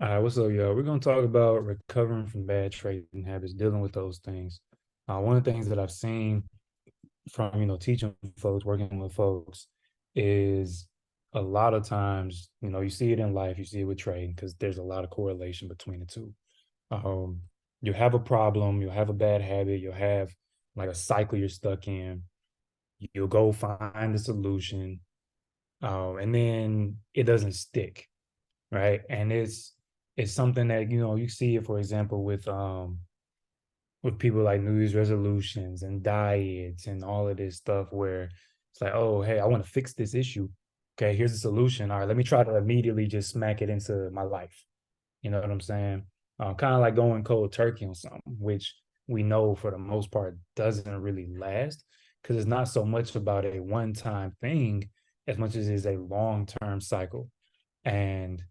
All right, what's up, y'all? We're gonna talk about recovering from bad trading habits, dealing with those things. One of the things that I've seen from teaching folks, working with folks, is a lot of times, you see it in life, you see it with trading, because there's a lot of correlation between the two. Um, you have a problem, you'll have a bad habit, you'll have like a cycle you're stuck in. You'll go find a solution, and then it doesn't stick, right? And it's something that you see it, for example, with people like New Year's resolutions and diets and all of this stuff, where it's like, oh, hey, I want to fix this issue. Okay, here's the solution. All right, let me try to immediately just smack it into my life. You know what I'm saying? Kind of like going cold turkey on something, which we know for the most part doesn't really last, because it's not so much about a one-time thing as much as it is a long-term cycle. And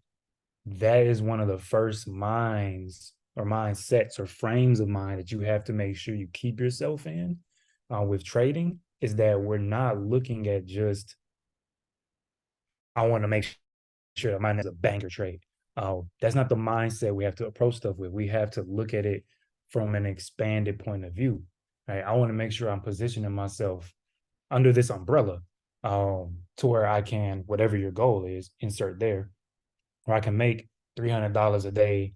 that is one of the first minds or mindsets or frames of mind that you have to make sure you keep yourself in, with trading, is that we're not looking at just, I want to make sure that mine is a banger trade. That's not the mindset we have to approach stuff with. We have to look at it from an expanded point of view. Right? I want to make sure I'm positioning myself under this umbrella, to where I can, whatever your goal is, insert there, where I can make $300 a day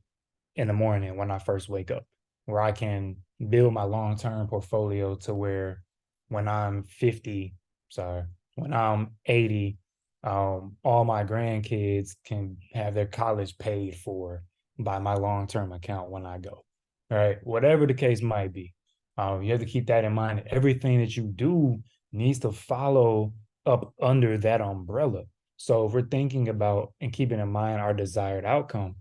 in the morning when I first wake up, where I can build my long term portfolio to where when I'm 50, sorry, when I'm 80, all my grandkids can have their college paid for by my long term account when I go. All right, whatever the case might be. You have to keep that in mind. Everything that you do needs to follow up under that umbrella. So if we're thinking about and keeping in mind our desired outcome,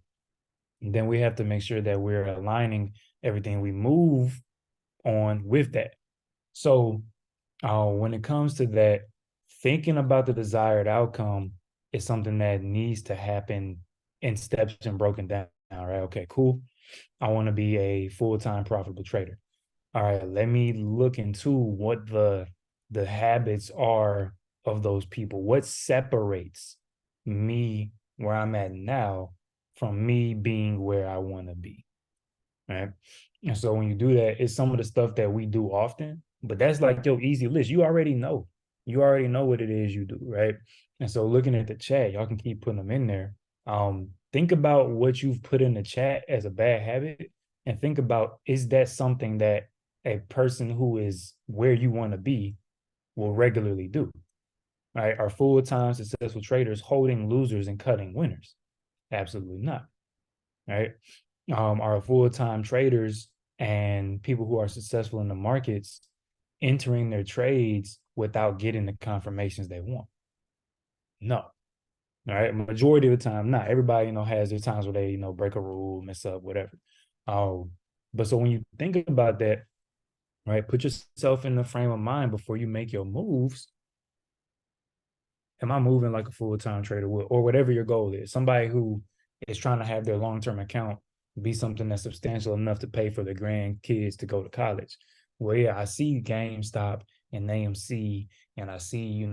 then we have to make sure that we're aligning everything we move on with that. So when it comes to that, thinking about the desired outcome is something that needs to happen in steps and broken down. Right? Okay, cool. I want to be a full-time profitable trader. All right, let me look into what the habits are of those people. What separates me where I'm at now from me being where I want to be, right? And so when you do that, it's some of the stuff that we do often, but that's like your easy list. You already know. You already know what it is you do, right? And so looking at the chat, y'all can keep putting them in there. Think about what you've put in the chat as a bad habit, and think about, is that something that a person who is where you want to be will regularly do, right? Are full-time successful traders holding losers and cutting winners? Absolutely not, right? Are full-time traders and people who are successful in the markets entering their trades without getting the confirmations they want? No. All right. Majority of the time, not everybody, has their times where they, break a rule, mess up, whatever. Um, but so when you think about that, right, put yourself in the frame of mind before you make your moves. Am I moving like a full-time trader would, or whatever your goal is? Somebody who is trying to have their long-term account be something that's substantial enough to pay for their grandkids to go to college. Well, yeah, I see GameStop and AMC, and I see,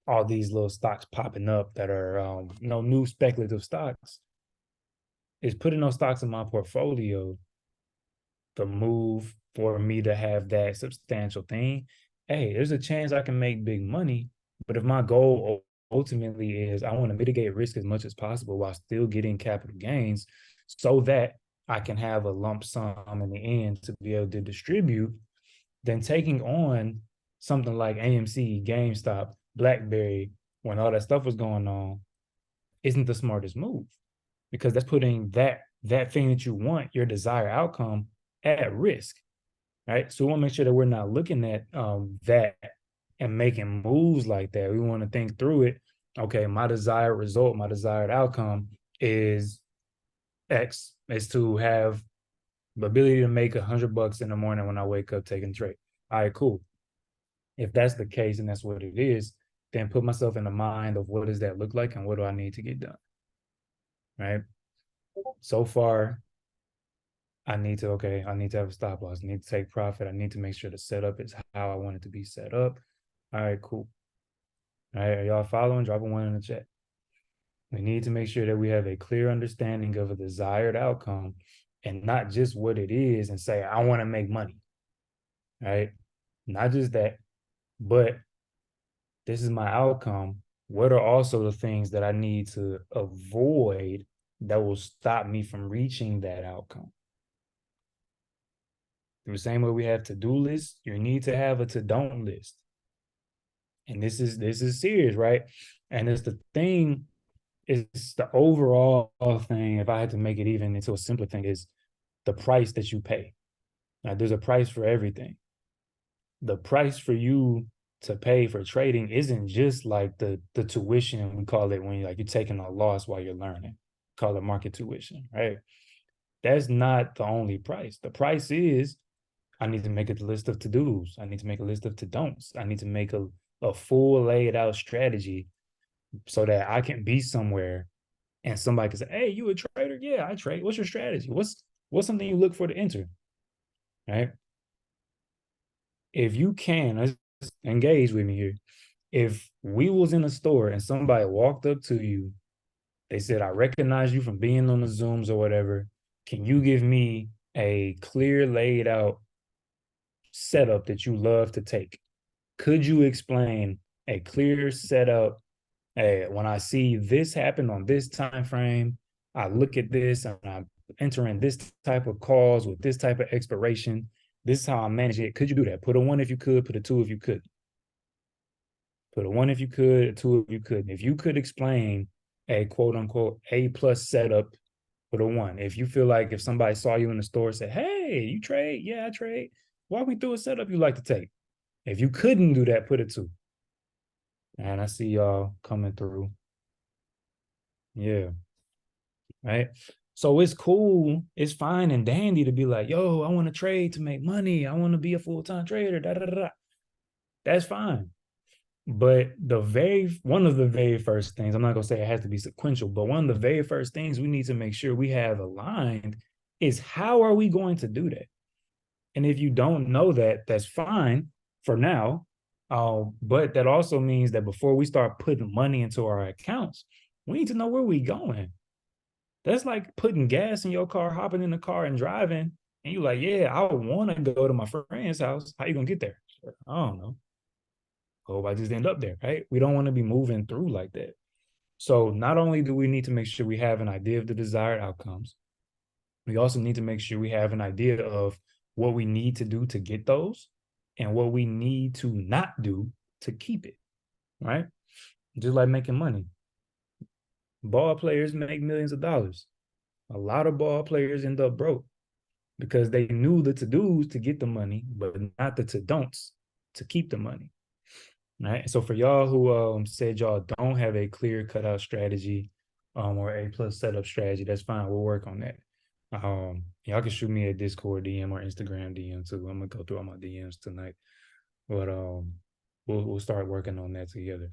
all these little stocks popping up that are, new speculative stocks. Is putting those stocks in my portfolio the move for me to have that substantial thing? Hey, there's a chance I can make big money, but if my goal ultimately is I want to mitigate risk as much as possible while still getting capital gains so that I can have a lump sum in the end to be able to distribute, then taking on something like AMC, GameStop, BlackBerry, when all that stuff was going on, isn't the smartest move, because that's putting that thing that you want, your desired outcome, at risk, right? So we want to make sure that we're not looking at that and making moves like that. We want to think through it. Okay, my desired result, my desired outcome is X, is to have the ability to make $100 in the morning when I wake up taking a trade. All right, cool. If that's the case and that's what it is, then put myself in the mind of what does that look like and what do I need to get done, right? So far, I need to, okay, I need to have a stop loss. I need to take profit. I need to make sure the setup is how I want it to be set up. All right, cool. All right, are y'all following? Drop a one in the chat. We need to make sure that we have a clear understanding of a desired outcome and not just what it is and say, I want to make money, right? Not just that, but this is my outcome. What are also the things that I need to avoid that will stop me from reaching that outcome? The same way we have to-do lists, you need to have a to-don't list. And this is serious, right? And it's the thing, it's the overall thing. If I had to make it even into a simpler thing, is the price that you pay. Now, there's a price for everything. The price for you to pay for trading isn't just like the tuition we call it when you're taking a loss while you're learning. Call it market tuition, right? That's not the only price. The price is I need to make a list of to-dos. I need to make a list of to-don'ts. I need to make a full laid out strategy so that I can be somewhere and somebody can say, hey, you a trader? Yeah, I trade. What's your strategy? What's something you look for to enter? Right? If you can, let's engage with me here. If we was in a store and somebody walked up to you, they said, I recognize you from being on the Zooms or whatever. Can you give me a clear laid out setup that you love to take? Could you explain a clear setup? Hey, when I see this happen on this time frame, I look at this and I'm entering this type of calls with this type of expiration. This is how I manage it. Could you do that? Put a 1 if you could, put a 2 if you could. Put a 1 if you could, a 2 if you could. And if you could explain a quote unquote A+ setup, put a 1. If you feel like if somebody saw you in the store and said, hey, you trade? Yeah, I trade. Walk me through a setup you like to take. If you couldn't do that, put a 2. And I see y'all coming through. Yeah. Right. So it's cool. It's fine and dandy to be like, yo, I want to trade to make money. I want to be a full-time trader. Da, da, da, da. That's fine. But one of the very first things, I'm not going to say it has to be sequential, but one of the very first things we need to make sure we have aligned is how are we going to do that? And if you don't know that, that's fine for now. But that also means that before we start putting money into our accounts, we need to know where we're going. That's like putting gas in your car, hopping in the car and driving. And you're like, yeah, I want to go to my friend's house. How you going to get there? I don't know. Hope I just end up there, right? We don't want to be moving through like that. So not only do we need to make sure we have an idea of the desired outcomes, we also need to make sure we have an idea of what we need to do to get those and what we need to not do to keep it, right? Just like making money. Ball players make millions of dollars. A lot of ball players end up broke because they knew the to-dos to get the money, but not the to-don'ts to keep the money. Right. So for y'all who said y'all don't have a clear cutout strategy or A+ setup strategy, that's fine. We'll work on that. Y'all can shoot me a Discord DM or Instagram DM too. I'm gonna go through all my DMs tonight. But we'll start working on that together.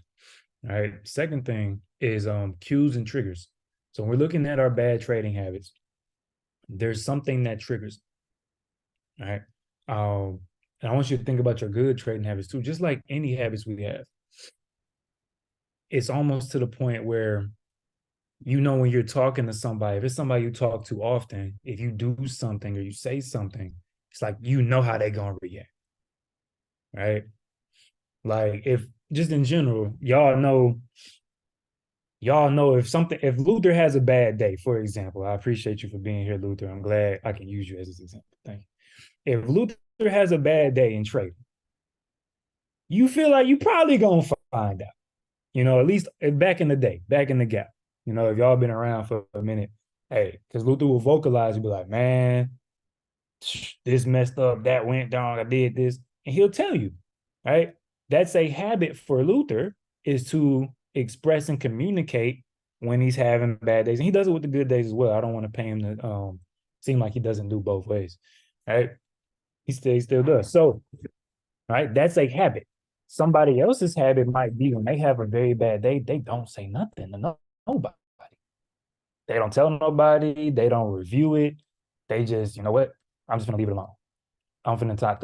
All right. Second thing is cues and triggers. So when we're looking at our bad trading habits, there's something that triggers. All right. And I want you to think about your good trading habits too, just like any habits we have. It's almost to the point where, when you're talking to somebody, if it's somebody you talk to often, if you do something or you say something, it's like, how they're going to react. Right. Like if just in general, y'all know if Luther has a bad day, for example, I appreciate you for being here, Luther. I'm glad I can use you as an example. Thank you. If Luther has a bad day in trading, you feel like you probably gonna find out. At least back in the day, back in the gap. If y'all been around for a minute, hey, because Luther will vocalize and be like, man, this messed up, that went down, I did this. And he'll tell you, right? That's a habit for Luther, is to express and communicate when he's having bad days. And he does it with the good days as well. I don't want to pay him to seem like he doesn't do both ways, right? He still does. So, right, that's a habit. Somebody else's habit might be when they have a very bad day, they don't say nothing to nobody. They don't tell nobody. They don't review it. They just, you know what? I'm just gonna leave it alone. I'm finna talk.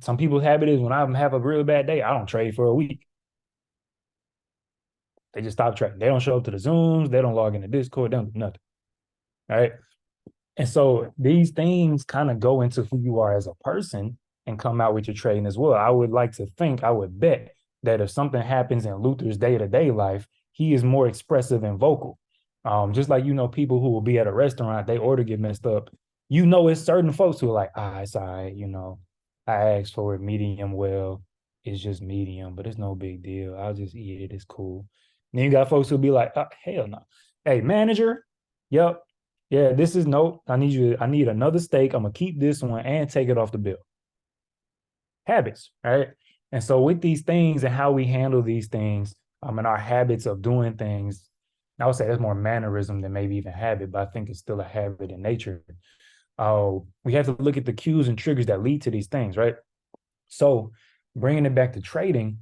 Some people's habit is when I have a real bad day, I don't trade for a week. They just stop trading. They don't show up to the Zooms. They don't log into Discord. They don't do nothing. Right. And so these things kind of go into who you are as a person and come out with your trading as well. I would like to think, I would bet that if something happens in Luther's day-to-day life, he is more expressive and vocal. Just like, people who will be at a restaurant, they order get messed up. It's certain folks who are like, it's all right, I asked for it medium well. It's just medium, but it's no big deal. I'll just eat it. It's cool. And then you got folks who'll be like, hell no. Hey, manager, yep, yeah, this is nope. I need another steak. I'm gonna keep this one and take it off the bill. Habits, right? And so with these things and how we handle these things, and our habits of doing things, I would say that's more mannerism than maybe even habit, but I think it's still a habit in nature. We have to look at the cues and triggers that lead to these things, right? So bringing it back to trading,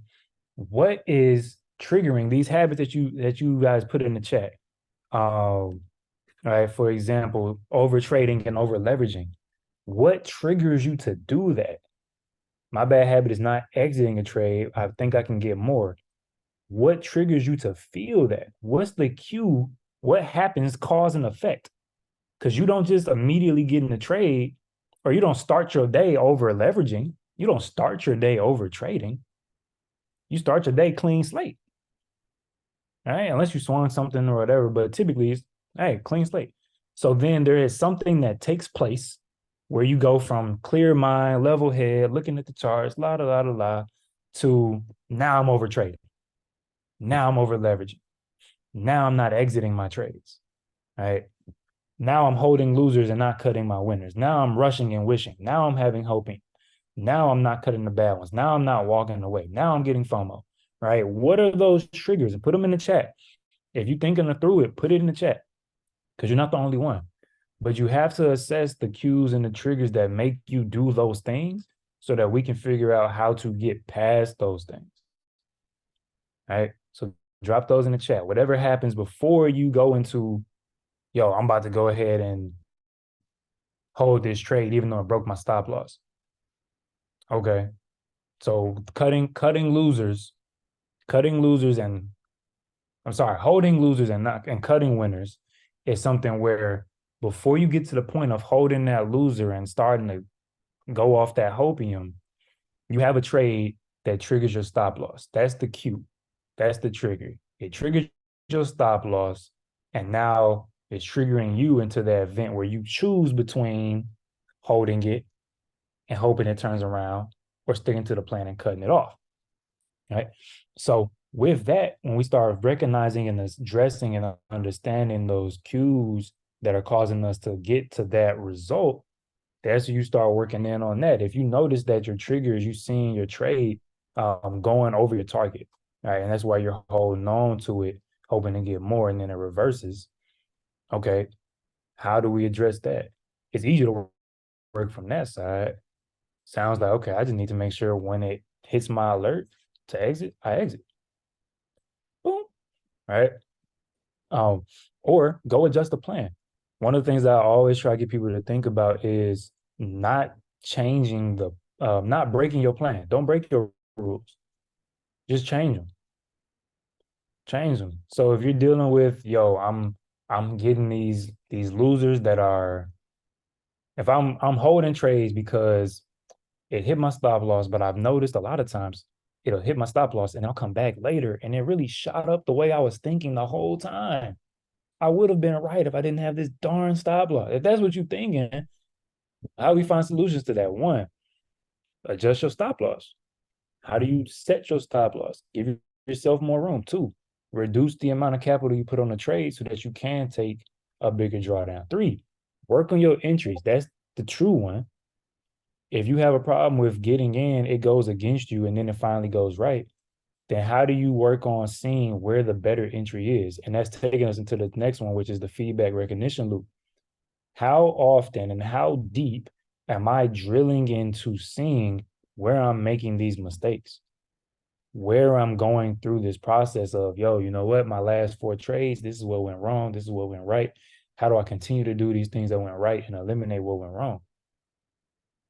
what is triggering these habits that you guys put in the chat? Right? For example, over trading and over leveraging. What triggers you to do that? My bad habit is not exiting a trade. I think I can get more. What triggers you to feel that? What's the cue? What happens cause and effect? Because you don't just immediately get in the trade, or you don't start your day over leveraging. You don't start your day over trading. You start your day clean slate. All right, unless you swung something or whatever, but typically it's, hey, clean slate. So then there is something that takes place where you go from clear mind, level head, looking at the charts, la, la, la, la, la, to now I'm over trading. Now I'm over leveraging. Now I'm not exiting my trades, right? Now I'm holding losers and not cutting my winners. Now I'm rushing and wishing. Now I'm having hoping. Now I'm not cutting the bad ones. Now I'm not walking away. Now I'm getting FOMO, right? What are those triggers? And put them in the chat. If you're thinking through it, put it in the chat because you're not the only one. But you have to assess the cues and the triggers that make you do those things so that we can figure out how to get past those things. All right. So drop those in the chat. Whatever happens before you go into, yo, I'm about to go ahead and hold this trade, even though it broke my stop loss. Okay. So cutting losers, and holding losers and cutting winners is something where before you get to the point of holding that loser and starting to go off that hopium, you have a trade that triggers your stop loss. That's the cue. That's the trigger. It triggers your stop loss, and now it's triggering you into that event where you choose between holding it and hoping it turns around or sticking to the plan and cutting it off. Right? So with that, when we start recognizing and addressing and understanding those cues that are causing us to get to that result, that's when you start working in on that. If you notice that your triggers, you seeing your trade going over your target, right? And that's why you're holding on to it, hoping to get more, and then it reverses. Okay, how do we address that? It's easy to work from that side. Sounds like, okay, I just need to make sure when it hits my alert to exit, I exit. Boom, right? Or go adjust the plan. One of the things that I always try to get people to think about is not changing not breaking your plan. Don't break your rules. Just change them. Change them. So if you're dealing with, yo, I'm getting these losers that are, if I'm holding trades because it hit my stop loss, but I've noticed a lot of times it'll hit my stop loss and I'll come back later and it really shot up the way I was thinking the whole time. I would have been right if I didn't have this darn stop loss. If that's what you're thinking, how do we find solutions to that? One, adjust your stop loss. How do you set your stop loss? Give yourself more room. Two, reduce the amount of capital you put on the trade so that you can take a bigger drawdown. Three, work on your entries. That's the true one. If you have a problem with getting in, it goes against you and then it finally goes right. Then how do you work on seeing where the better entry is? And that's taking us into the next one, which is the feedback recognition loop. How often and how deep am I drilling into seeing where I'm making these mistakes? Where I'm going through this process of, yo, you know what? My last 4 trades, this is what went wrong. This is what went right. How do I continue to do these things that went right and eliminate what went wrong?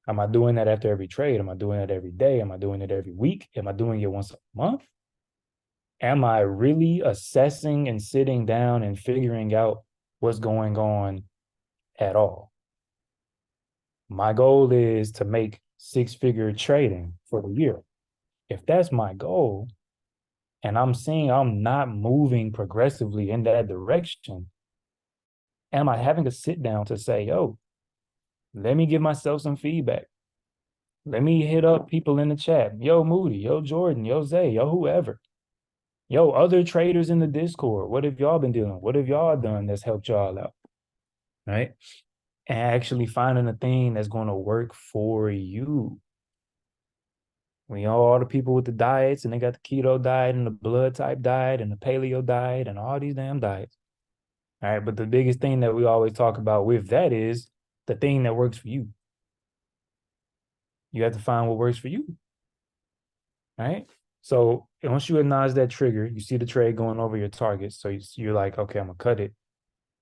Am I doing that after every trade? Am I doing it every day? Am I doing it every week? Am I doing it once a month? Am I really assessing and sitting down and figuring out what's going on at all? My goal is to make six-figure trading for the year. If that's my goal, and I'm seeing I'm not moving progressively in that direction, am I having to sit down to say, yo, let me give myself some feedback? Let me hit up people in the chat. Yo, Moody, yo, Jordan, yo, Zay, yo, whoever. Yo, other traders in the Discord. What have y'all been doing? What have y'all done that's helped y'all out? Right? And actually finding a thing that's going to work for you. We know all the people with the diets, and they got the keto diet and the blood type diet and the paleo diet and all these damn diets. All right. But the biggest thing that we always talk about with that is the thing that works for you. You have to find what works for you. Right. So once you acknowledge that trigger, you see the trade going over your targets. So you're like, okay, I'm gonna cut it.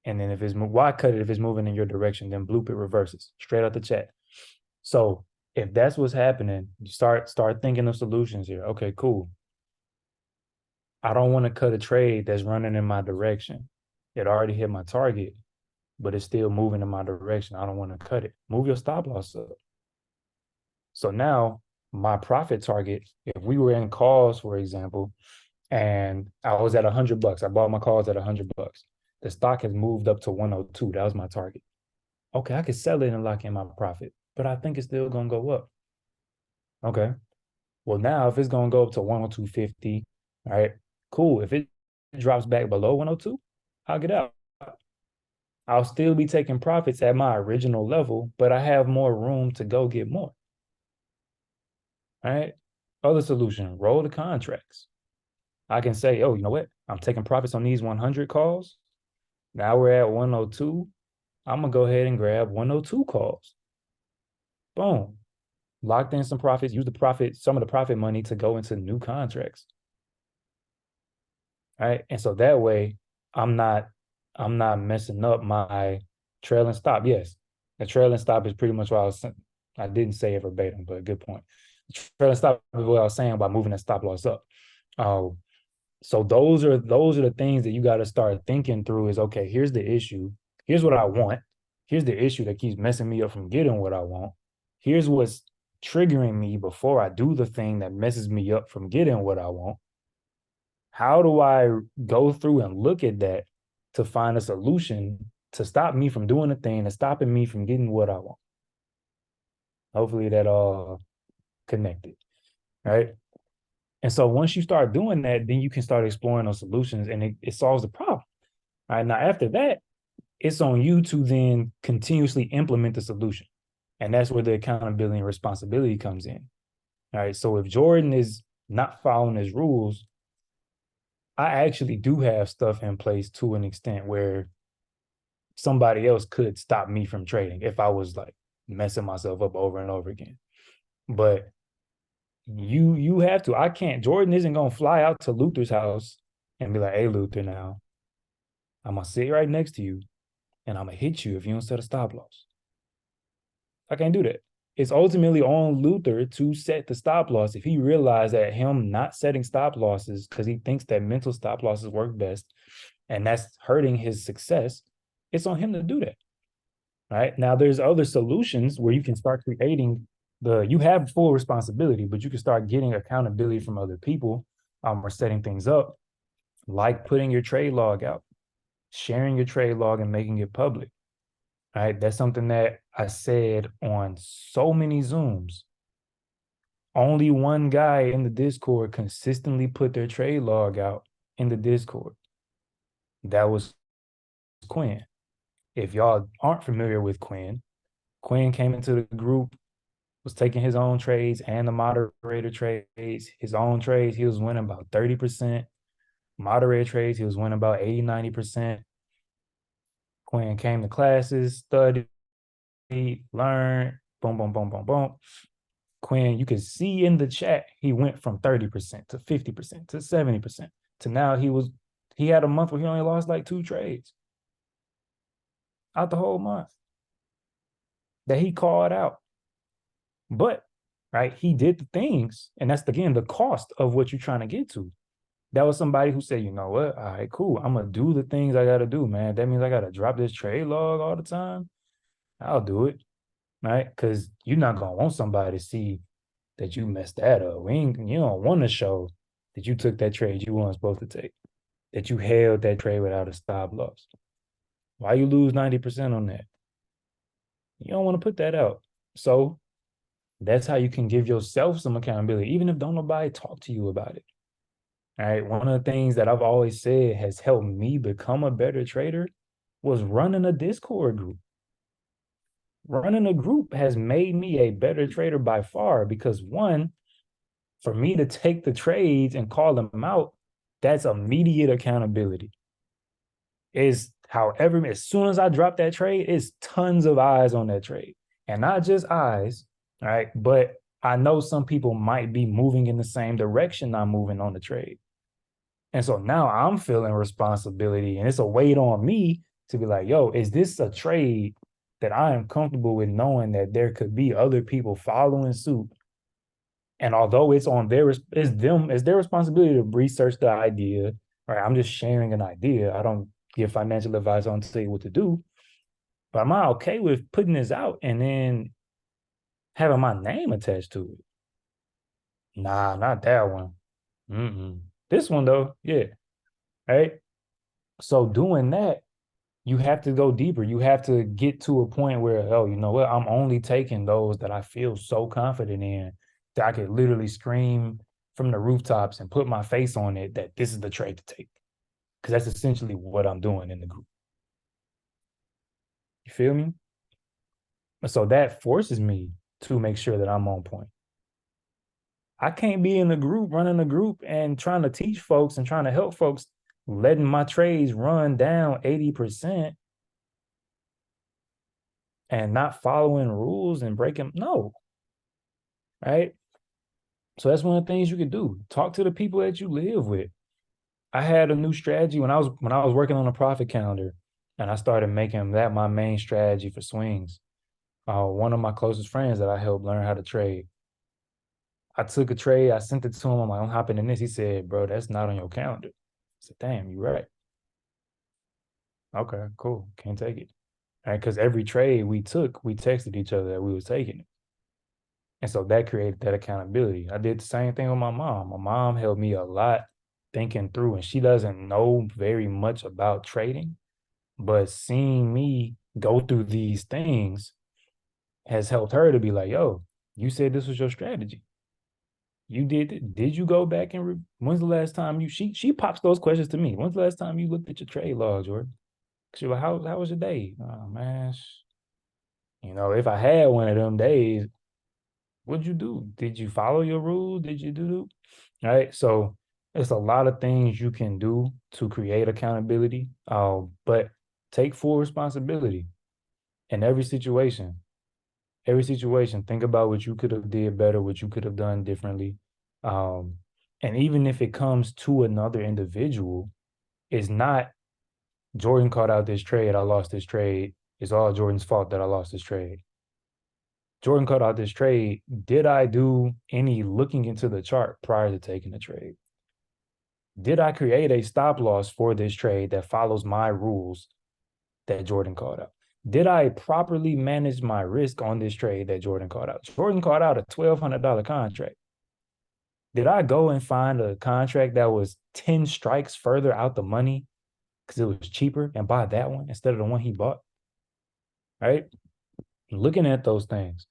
And then if it's why cut it if it's moving in your direction? Then bloop it reverses straight out the chat. So if that's what's happening, you start thinking of solutions here. Okay, cool. I don't want to cut a trade that's running in my direction. It already hit my target, but it's still moving in my direction. I don't want to cut it. Move your stop loss up. So now my profit target, if we were in calls, for example, and I was at $100, I bought my calls at $100. The stock has moved up to 102. That was my target. Okay, I could sell it and lock in my profit, but I think it's still gonna go up. Okay. Well, now if it's gonna go up to 102.50, all right, cool. If it drops back below 102, I'll get out. I'll still be taking profits at my original level, but I have more room to go get more. All right. Other solution, roll the contracts. I can say, oh, you know what? I'm taking profits on these 100 calls. Now we're at 102. I'm going to go ahead and grab 102 calls. Boom. Locked in some profits, use the profit, some of the profit money to go into new contracts. All right. And so that way I'm not messing up my trailing stop. Yes. The trailing stop is pretty much what I didn't say it verbatim, but good point. The trailing stop is what I was saying about moving that stop loss up. So those are the things that you got to start thinking through is, okay, here's the issue. Here's what I want. Here's the issue that keeps messing me up from getting what I want. Here's what's triggering me before I do the thing that messes me up from getting what I want. How do I go through and look at that to find a solution to stop me from doing the thing that's stopping me from getting what I want? Hopefully that all connected, right? And so once you start doing that, then you can start exploring those solutions and it solves the problem. All right. Now, after that, it's on you to then continuously implement the solution. And that's where the accountability and responsibility comes in. All right. So if Jordan is not following his rules, I actually do have stuff in place to an extent where somebody else could stop me from trading if I was like messing myself up over and over again. But you have to. I can't. Jordan isn't gonna fly out to Luther's house and be like, "Hey, Luther, now I'm gonna sit right next to you and I'm gonna hit you if you don't set a stop loss." I can't do that. It's ultimately on Luther to set the stop loss. If he realized that him not setting stop losses because he thinks that mental stop losses work best, and that's hurting his success, it's on him to do that. Right now, there's other solutions where you can start creating you have full responsibility, but you can start getting accountability from other people, or setting things up, like putting your trade log out, sharing your trade log and making it public. Right. That's something that I said on so many Zooms. Only one guy in the Discord consistently put their trade log out in the Discord. That was Quinn. If y'all aren't familiar with Quinn, Quinn came into the group, was taking his own trades and the moderator trades, his own trades. He was winning about 30%. Moderator trades, he was winning about 80, 90%. Quinn came to classes, studied, learned, boom, boom, boom, boom, boom. Quinn, you could see in the chat, he went from 30% to 50% to 70% to now he had a month where he only lost like 2 trades out the whole month that he called out. But, right, he did the things, and that's, again, the cost of what you're trying to get to. That was somebody who said, you know what? All right, cool. I'm gonna do the things I gotta do, man. That means I gotta drop this trade log all the time. I'll do it, right? Because you're not gonna want somebody to see that you messed that up. You don't want to show that you took that trade you weren't supposed to take, that you held that trade without a stop loss. Why you lose 90% on that? You don't want to put that out. So that's how you can give yourself some accountability, even if don't nobody talk to you about it. All right. One of the things that I've always said has helped me become a better trader was running a Discord group. Running a group has made me a better trader by far because one, for me to take the trades and call them out, that's immediate accountability. Is however, as soon as I drop that trade, it's tons of eyes on that trade. And not just eyes, right? But I know some people might be moving in the same direction I'm moving on the trade. And so now I'm feeling responsibility and it's a weight on me to be like, yo, is this a trade that I am comfortable with knowing that there could be other people following suit? And although it's on it's their responsibility to research the idea, right? I'm just sharing an idea. I don't give financial advice. I don't tell you what to do. But am I okay with putting this out and then having my name attached to it? Nah, not that one. Mm-mm. This one though, yeah. Right. So doing that, you have to go deeper. You have to get to a point where, oh, you know what? I'm only taking those that I feel so confident in that I could literally scream from the rooftops and put my face on it that this is the trade to take. Because that's essentially what I'm doing in the group. You feel me? So that forces me to make sure that I'm on point. I can't be in the group, running a group and trying to teach folks and trying to help folks, letting my trades run down 80% and not following rules and breaking. No, right? So that's one of the things you can do. Talk to the people that you live with. I had a new strategy when I was working on a profit calendar, and I started making that my main strategy for swings. One of my closest friends that I helped learn how to trade. I took a trade, I sent it to him. I'm like, I'm hopping in this. He said, "Bro, that's not on your calendar." I said, "Damn, you're right." Okay, cool. Can't take it. All right, because every trade we took, we texted each other that we was taking it. And so that created that accountability. I did the same thing with my mom. My mom helped me a lot thinking through, and she doesn't know very much about trading, but seeing me go through these things has helped her to be like, yo, you said this was your strategy. You did it. Did you go back and when's the last time she pops those questions to me? When's the last time you looked at your trade log, Jordan? She was like, how was your day? Oh man, if I had one of them days, what'd you do? Did you follow your rules? Did you do? Right. So it's a lot of things you can do to create accountability. But take full responsibility in every situation. Every situation. Think about what you could have did better, what you could have done differently. Um, and even if it comes to another individual, it's not Jordan caught out this trade, I lost this trade. It's all Jordan's fault that I lost this trade. Jordan cut out this trade. Did I do any looking into the chart prior to taking the trade? Did I create a stop loss for this trade that follows my rules that Jordan called out? Did I properly manage my risk on this trade that Jordan called out? Jordan called out a $1,200 contract. Did I go and find a contract that was 10 strikes further out the money because it was cheaper and buy that one instead of the one he bought? Right? Looking at those things.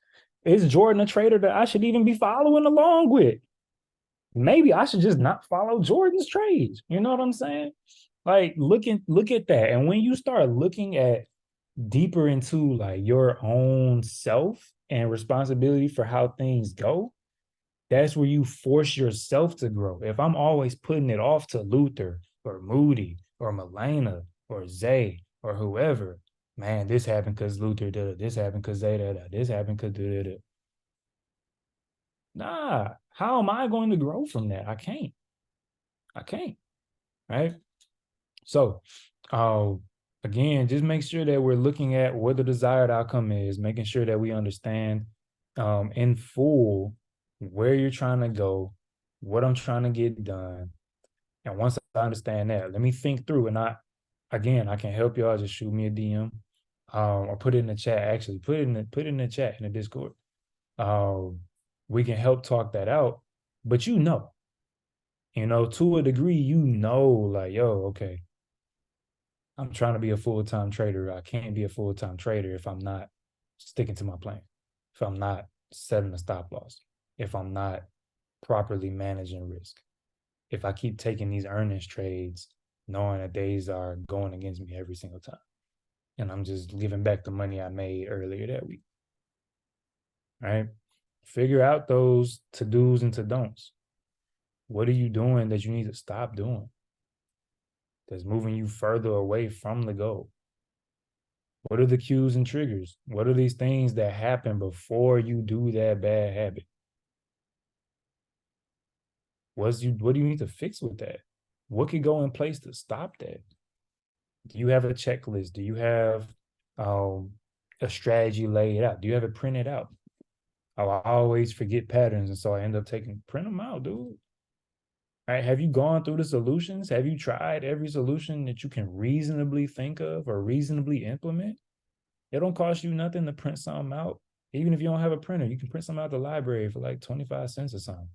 Is Jordan a trader that I should even be following along with? Maybe I should just not follow Jordan's trades. You know what I'm saying? Like look at that. And when you start looking at deeper into like your own self and responsibility for how things go, that's where you force yourself to grow. If I'm always putting it off to Luther or Moody or Milena or Zay or whoever, man, this happened because Luther did it. This happened because Zay did it. This happened because did it. Nah, how am I going to grow from that? I can't. I can't. Right. So, again, just make sure that we're looking at what the desired outcome is, making sure that we understand in full where you're trying to go, what I'm trying to get done, And once I understand that, let me think through. And I can help y'all. Just shoot me a DM, or put it in the chat. Actually, put it in the chat in the Discord. Um, we can help talk that out. But to a degree, like, yo, okay, I'm trying to be a full time trader. I can't be a full time trader if I'm not sticking to my plan, if I'm not setting a stop loss, if I'm not properly managing risk, if I keep taking these earnings trades, knowing that days are going against me every single time, and I'm just giving back the money I made earlier that week. Right? Figure out those to do's and to don'ts. What are you doing that you need to stop doing that's moving you further away from the goal? What are the cues and triggers? What are these things that happen before you do that bad habit? What do you need to fix with that? What could go in place to stop that? Do you have a checklist? Do you have a strategy laid out? Do you have it printed out? Oh, I always forget patterns, and so I end up print them out, dude. Right? Have you gone through the solutions? Have you tried every solution that you can reasonably think of or reasonably implement? It don't cost you nothing to print something out. Even if you don't have a printer, you can print something out the library for like 25 cents or something.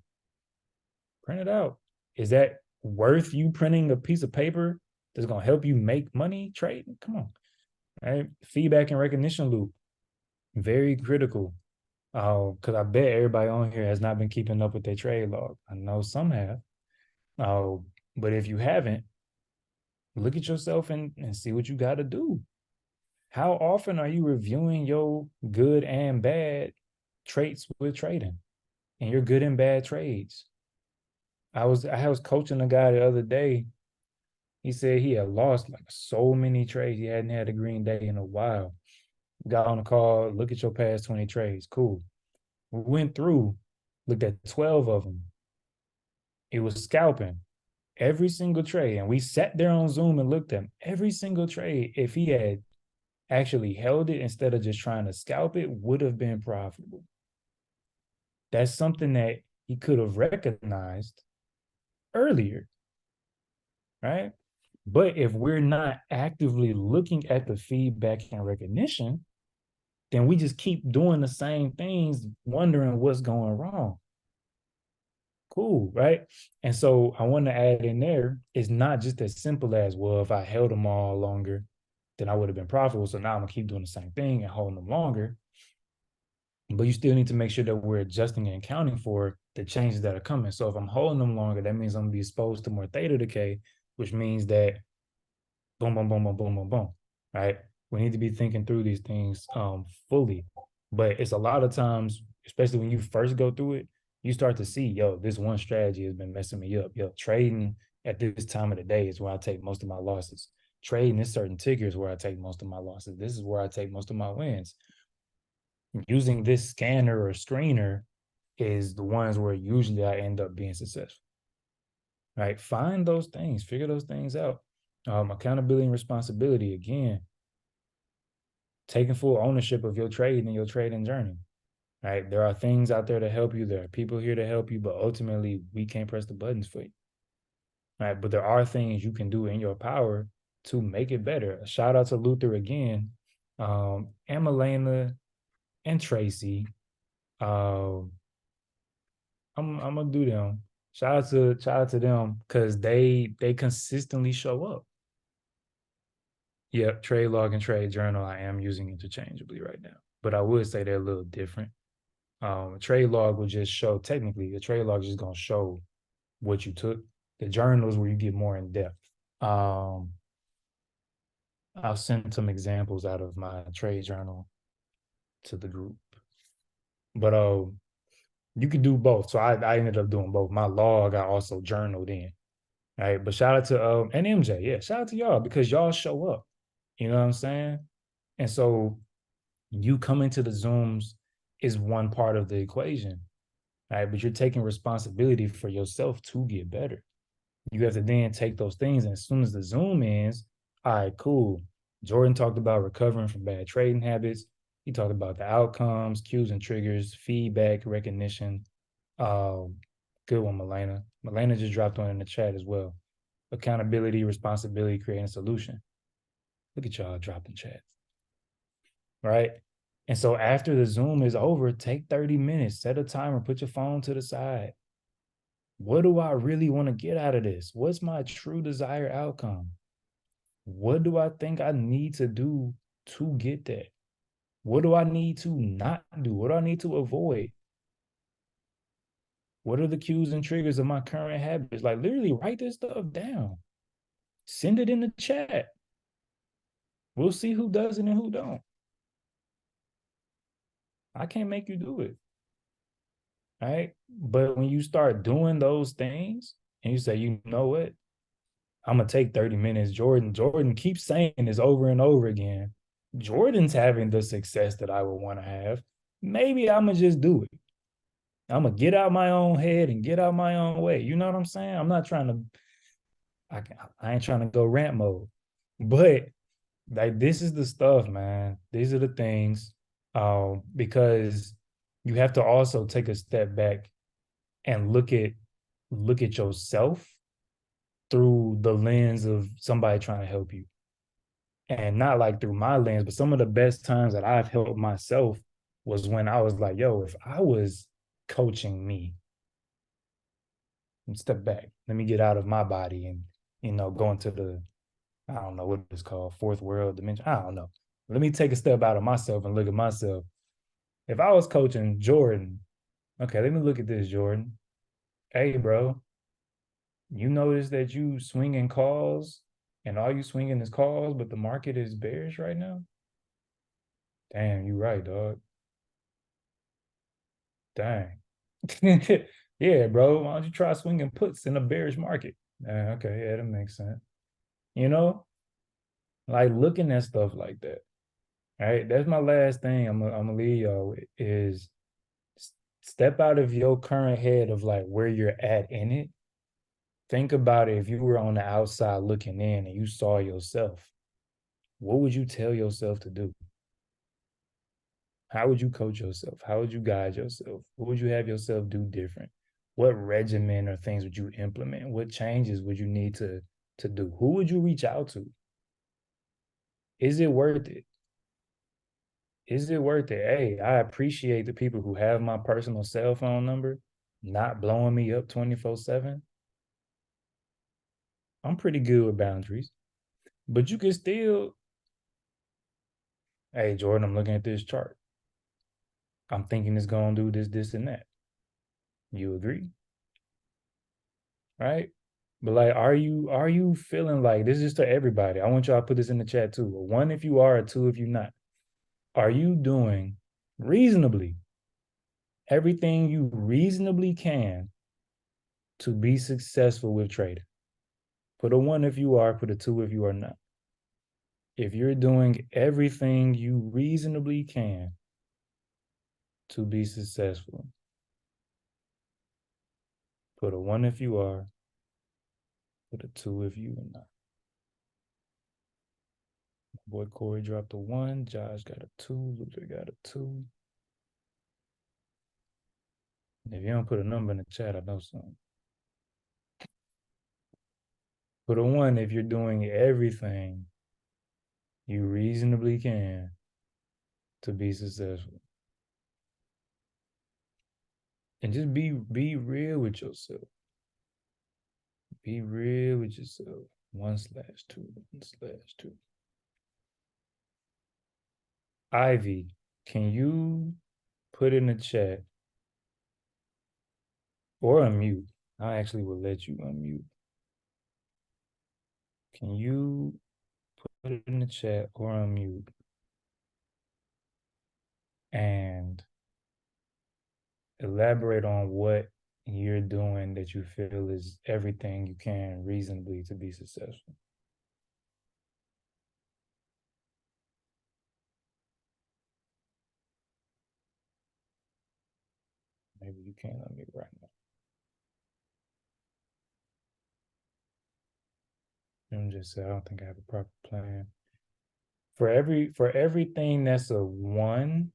Print it out. Is that worth you printing a piece of paper that's going to help you make money trading? Come on. Right? Feedback and recognition loop. Very critical. Because I bet everybody on here has not been keeping up with their trade log. I know some have. But if you haven't, look at yourself and see what you got to do. How often are you reviewing your good and bad traits with trading and your good and bad trades? I was coaching a guy the other day. He said he had lost like so many trades. He hadn't had a green day in a while. Got on the call, look at your past 20 trades. Cool. We went through, looked at 12 of them. It was scalping every single trade. And we sat there on Zoom and looked at him. Every single trade, if he had actually held it instead of just trying to scalp it, would have been profitable. That's something that he could have recognized earlier, right? But if we're not actively looking at the feedback and recognition, then we just keep doing the same things, wondering what's going wrong. Cool, right? And so I want to add in there, it's not just as simple as, well, if I held them all longer, then I would have been profitable. So now I'm gonna keep doing the same thing and holding them longer. But you still need to make sure that we're adjusting and accounting for the changes that are coming. So if I'm holding them longer, that means I'm gonna be exposed to more theta decay, which means that boom, boom, boom, boom, boom, boom, boom, right? We need to be thinking through these things fully. But it's a lot of times, especially when you first go through it, you start to see, yo, this one strategy has been messing me up. Yo, trading at this time of the day is where I take most of my losses. Trading this certain ticker is where I take most of my losses. This is where I take most of my wins. Using this scanner or screener is the ones where usually I end up being successful. Right? Find those things, figure those things out. Accountability and responsibility, again, taking full ownership of your trade and your trading journey. Right? There are things out there to help you. There are people here to help you, but ultimately we can't press the buttons for you. Right? But there are things you can do in your power to make it better. Shout out to Luther again, and Milena and Tracy. I'm gonna do them. Shout out to them because they consistently show up. Yep, trade log and trade journal I am using interchangeably right now, but I would say they're a little different. Trade log will just show, technically the trade log is just gonna show what you took. The journal is where you get more in depth. I'll send some examples out of my trade journal to the group, but you could do both. So I ended up doing both. My log I also journaled in. Right. But shout out to and MJ. Yeah, shout out to y'all because y'all show up. You know what I'm saying? And so you coming to the Zooms is one part of the equation. Right. But you're taking responsibility for yourself to get better. You have to then take those things. And as soon as the Zoom ends, all right, cool. Jordan talked about recovering from bad trading habits. He talked about the outcomes, cues and triggers, feedback, recognition. Good one, Milena. Milena just dropped one in the chat as well. accountability, responsibility, creating a solution. Look at y'all dropping chats, right? And so after the Zoom is over, take 30 minutes, set a timer, put your phone to the side. What do I really want to get out of this? What's my true desired outcome? What do I think I need to do to get that? What do I need to not do? What do I need to avoid? What are the cues and triggers of my current habits? Like literally write this stuff down. Send it in the chat. We'll see who does it and who don't. I can't make you do it. Right. But when you start doing those things and you say, you know what? I'm gonna take 30 minutes. Jordan keeps saying this over and over again. Jordan's having the success that I would want to have. Maybe I'm gonna just do it. I'm gonna get out my own head and get out my own way. You know what I'm saying? I'm not trying to, I ain't trying to go rant mode. But like this is the stuff, man. These are the things. Because you have to also take a step back and look at yourself through the lens of somebody trying to help you. And not like through my lens, but some of the best times that I've helped myself was when I was like, yo, if I was coaching me, step back, let me get out of my body and, go into the, I don't know what it's called, fourth world dimension. I don't know. Let me take a step out of myself and look at myself. If I was coaching Jordan, okay, let me look at this, Jordan. Hey, bro, you notice that you swinging calls and all you swinging is calls, but the market is bearish right now? Damn, you right, dog. Dang. Yeah, bro. Why don't you try swinging puts in a bearish market? Okay, yeah, that makes sense. You know, like looking at stuff like that. All right, that's my last thing. I'm gonna leave y'all with is step out of your current head of like where you're at in it. Think about it if you were on the outside looking in and you saw yourself. What would you tell yourself to do? How would you coach yourself? How would you guide yourself? What would you have yourself do different? What regimen or things would you implement? What changes would you need to do? Who would you reach out to? Is it worth it? Is it worth it? Hey, I appreciate the people who have my personal cell phone number, not blowing me up 24/7. I'm pretty good with boundaries, but you can still, hey, Jordan, I'm looking at this chart. I'm thinking it's going to do this, this, and that. You agree? Right? But like, are you feeling like this is to everybody? I want y'all to put this in the chat too. A one if you are, a two if you're not. Are you doing reasonably everything you reasonably can to be successful with trading? Put a one if you are, put a two if you are not. If you're doing everything you reasonably can to be successful, put a one if you are, put a two if you are not. Boy Corey dropped a one. Josh got a two. Luther got a two. If you don't put a number in the chat, I know something. Put a one if you're doing everything you reasonably can to be successful. And just be real with yourself. Be real with yourself. 1/2, 1/2. Ivy, can you put in the chat or unmute? I actually will let you unmute. Can you put it in the chat or unmute and elaborate on what you're doing that you feel is everything you can reasonably to be successful? Maybe you can't unmute right now. I'm just say I don't think I have a proper plan. For everything that's a one,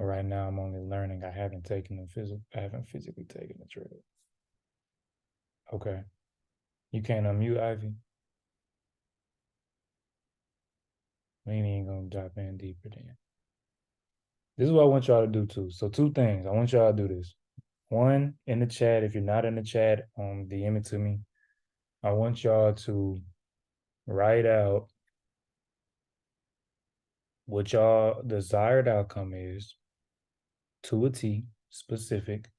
Right now, I'm only learning. I haven't taken the physical. I haven't physically taken the trade. Okay. You can't unmute Ivy. We ain't gonna drop in deeper then. This is what I want y'all to do too. So two things. I want y'all to do this. One, in the chat. If you're not in the chat, DM it to me. I want y'all to write out what y'all desired outcome is to a T, specific.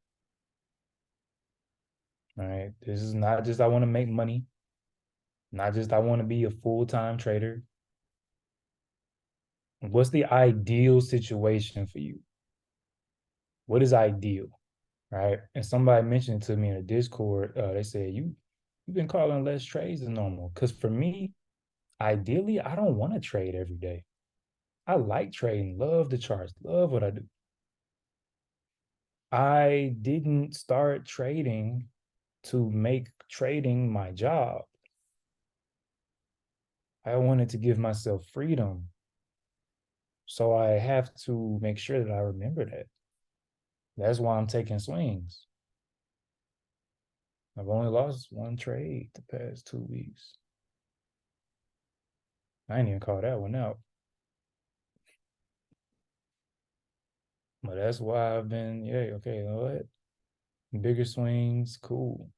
All right. This is not just I want to make money, not just I want to be a full-time trader. What's the ideal situation for you? What is ideal? Right. And somebody mentioned to me in the Discord, they said, you've been calling less trades than normal. Because for me, ideally, I don't want to trade every day. I like trading, love the charts, love what I do. I didn't start trading to make trading my job. I wanted to give myself freedom. So I have to make sure that I remember that. That's why I'm taking swings. I've only lost one trade the past 2 weeks. I ain't even call that one out. But that's why I've been, yeah, okay, you know what? Bigger swings, cool.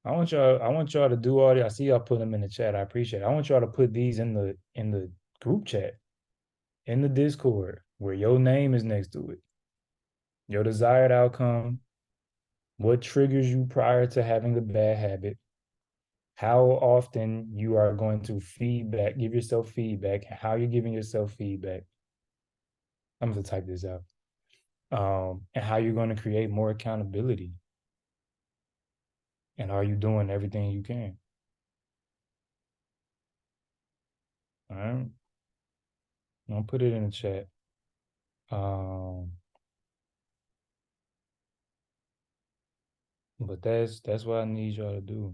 I want y'all to do all this. I see y'all put them in the chat. I appreciate it. I want y'all to put these in the group chat, in the Discord, where your name is next to it. Your desired outcome, what triggers you prior to having a bad habit, how often you are going to give yourself feedback, how you're giving yourself feedback. I'm going to type this out. And how you're going to create more accountability. And are you doing everything you can? All right. I'll put it in the chat. But that's what I need y'all to do.